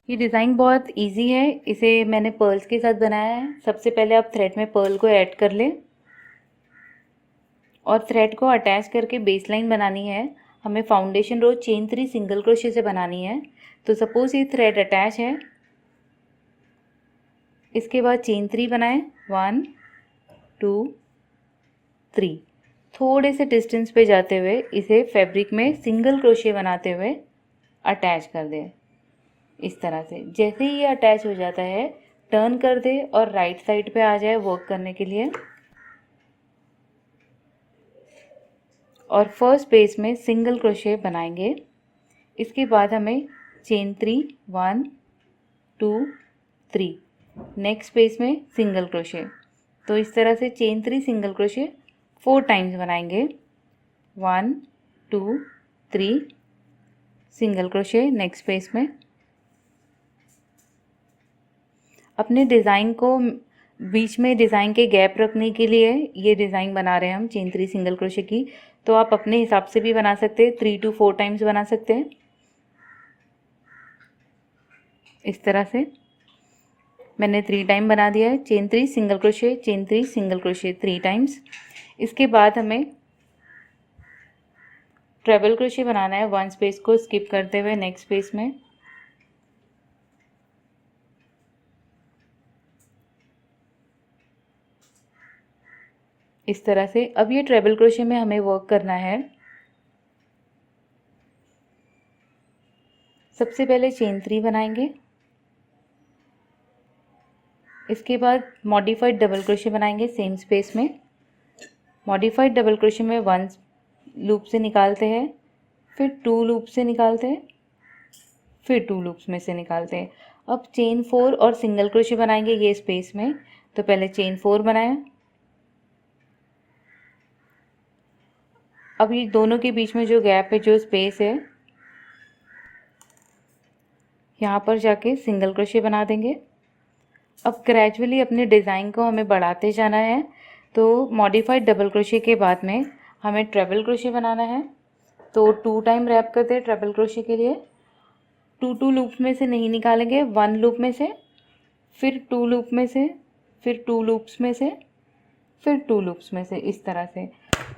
ये डिज़ाइन बहुत इजी है। इसे मैंने पर्ल्स के साथ बनाया है। सबसे पहले आप थ्रेड में पर्ल को ऐड कर लें और थ्रेड को अटैच करके बेस लाइन बनानी है। हमें फाउंडेशन रो चेन 3 सिंगल क्रोशे से बनानी है। तो सपोज़ ये थ्रेड अटैच है, इसके बाद चेन 3 बनाएं, 1 2 3। थोड़े से डिस्टेंस पे जाते हुए इसे फैब्रिक में सिंगल क्रोशे बनाते हुए अटैच कर दें। इस तरह से जैसे ही ये अटैच हो जाता है टर्न कर दे और राइट साइड पे आ जाए वर्क करने के लिए, और फर्स्ट पेज में सिंगल क्रोशे बनाएंगे। इसके बाद हमें चेन 3 1 2 3, नेक्स्ट पेज में सिंगल क्रोशे। तो इस तरह से चेन 3 सिंगल क्रोशे 4 टाइम्स बनाएंगे। 1 2 3 सिंगल क्रोशे नेक्स्ट पेज में। अपने डिज़ाइन को बीच में डिज़ाइन के गैप रखने के लिए ये डिज़ाइन बना रहे हैं हम चेन 3 सिंगल क्रोशे की। तो आप अपने हिसाब से भी बना सकते हैं, 3 to 4 टाइम्स बना सकते हैं। इस तरह से मैंने 3 टाइम बना दिया है। Chain 3 single crochet, chain 3 single crochet 3 times. इसके बाद हमें ट्रेबल क्रोशे बनाना है 1 स्पेस को स्किप करते हुए नेक्स्ट स्पेस में। इस तरह से अब ये ट्रेबल क्रोशे में हमें वर्क करना है। सबसे पहले चेन 3 बनाएंगे, इसके बाद मॉडिफाइड डबल क्रोशे बनाएंगे सेम स्पेस में। मॉडिफाइड डबल क्रोशे में 1 लूप से निकालते हैं, फिर 2 लूप से निकालते हैं, फिर 2 लूप्स में से निकालते हैं। अब चेन 4 और सिंगल क्रोशे बनाएंगे ये स्पेस में। तो पहले चेन 4 बनाया, अब ये दोनों के बीच में जो गैप है, जो स्पेस है, यहाँ पर जाके सिंगल क्रोशे बना देंगे। अब ग्रेजुअली अपने डिज़ाइन को हमें बढ़ाते जाना है। तो मॉडिफाइड डबल क्रोशे के बाद में हमें ट्रेबल क्रोशे बनाना है। तो 2 टाइम रैप करते हैं ट्रेबल क्रोशे के लिए। 2 लूप में से नहीं निकालेंगे, 1 लूप में से, फिर 2 लूप में से, फिर 2 लूप्स में से, फिर 2 लूप्स में से, इस तरह से।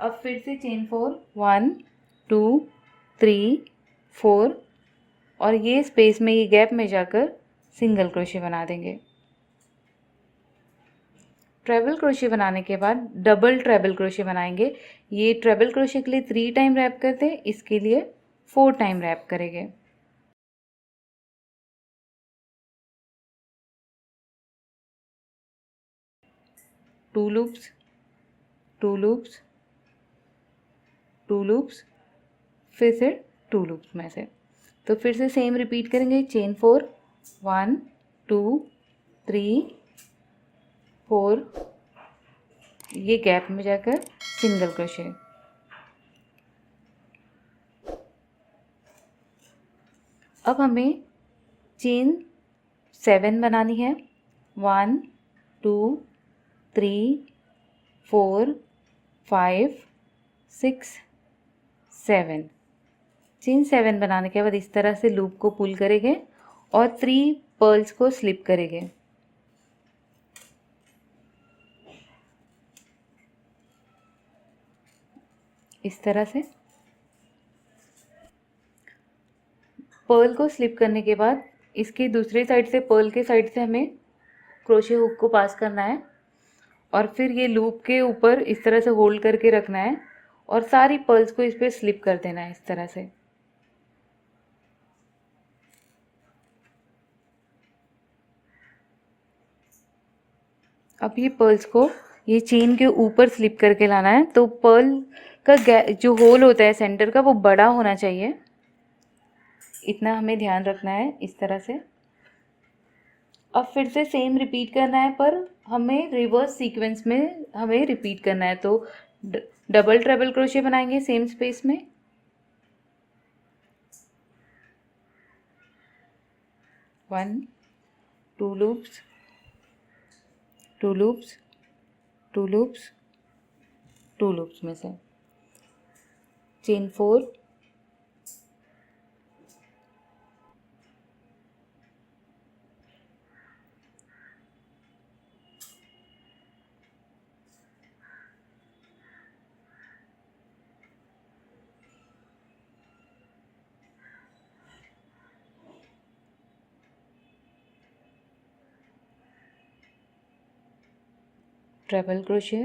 अब फिर से चेन 4 1 2 3 4 और ये स्पेस में, ये गैप में जाकर सिंगल क्रोशे बना देंगे। ट्रेबल क्रोशे बनाने के बाद डबल ट्रेबल क्रोशे बनाएंगे। ये ट्रेबल क्रोशे के लिए 3 टाइम रैप करते हैं, इसके लिए 4 टाइम रैप करेंगे। टू लूप्स, 2 लूप्स, 2 लूप्स, फिर से 2 लूप्स में से। तो फिर से सेम रिपीट करेंगे। चेन 4 1 2 3 4, ये गैप में जाकर सिंगल क्रोशे। अब हमें चेन 7 बनानी है। 1 2 3 4 5 6 7। चेन 7 बनाने के बाद इस तरह से लूप को पुल करेंगे और 3 पर्ल्स को स्लिप करेंगे। इस तरह से पर्ल को स्लिप करने के बाद इसके दूसरे साइड से, पर्ल के साइड से हमें क्रोशे हुक को पास करना है और फिर ये लूप के ऊपर इस तरह से होल्ड करके रखना है और सारी पर्ल्स को इस पर स्लिप कर देना है इस तरह से। अब ये पर्ल्स को ये चेन के ऊपर स्लिप करके लाना है। तो पर्ल का जो होल होता है सेंटर का, वो बड़ा होना चाहिए, इतना हमें ध्यान रखना है। इस तरह से अब फिर से सेम रिपीट करना है, पर हमें रिवर्स सीक्वेंस में हमें रिपीट करना है। तो डबल ट्रेबल क्रोशे बनाएंगे सेम स्पेस में। 1 2 लूप्स, 2 लूप्स, 2 लूप्स, 2 लूप्स में से chain 4 treble crochet,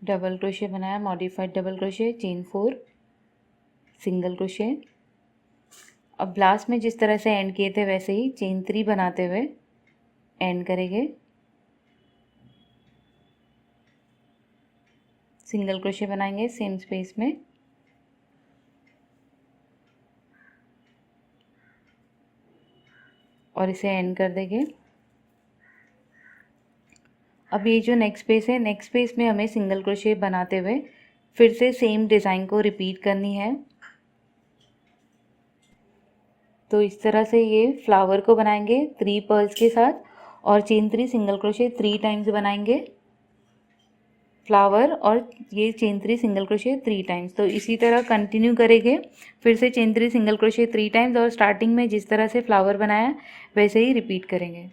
double crochet बनाया, modified double crochet, chain 4, single crochet. अब लास्ट में जिस तरह से एंड किए थे वैसे ही चेन 3 बनाते हुए एंड करेंगे। सिंगल क्रोशे बनाएंगे सेम स्पेस में, और इसे एंड कर देंगे। अब ये जो नेक्स्ट स्पेस है, नेक्स्ट स्पेस में हमें सिंगल क्रोशे बनाते हुए फिर से सेम डिज़ाइन को रिपीट करनी है। तो इस तरह से ये फ्लावर को बनाएंगे 3 पर्ल्स के साथ, और चेन 3 सिंगल क्रोशे 3 टाइम्स बनाएंगे फ्लावर, और ये चेन 3 सिंगल क्रोशे 3 टाइम्स। तो इसी तरह कंटिन्यू करेंगे, फिर से चेन 3 सिंगल क्रोशे 3 टाइम्स, और स्टार्टिंग में जिस तरह से फ्लावर बनाया वैसे ही रिपीट करेंगे।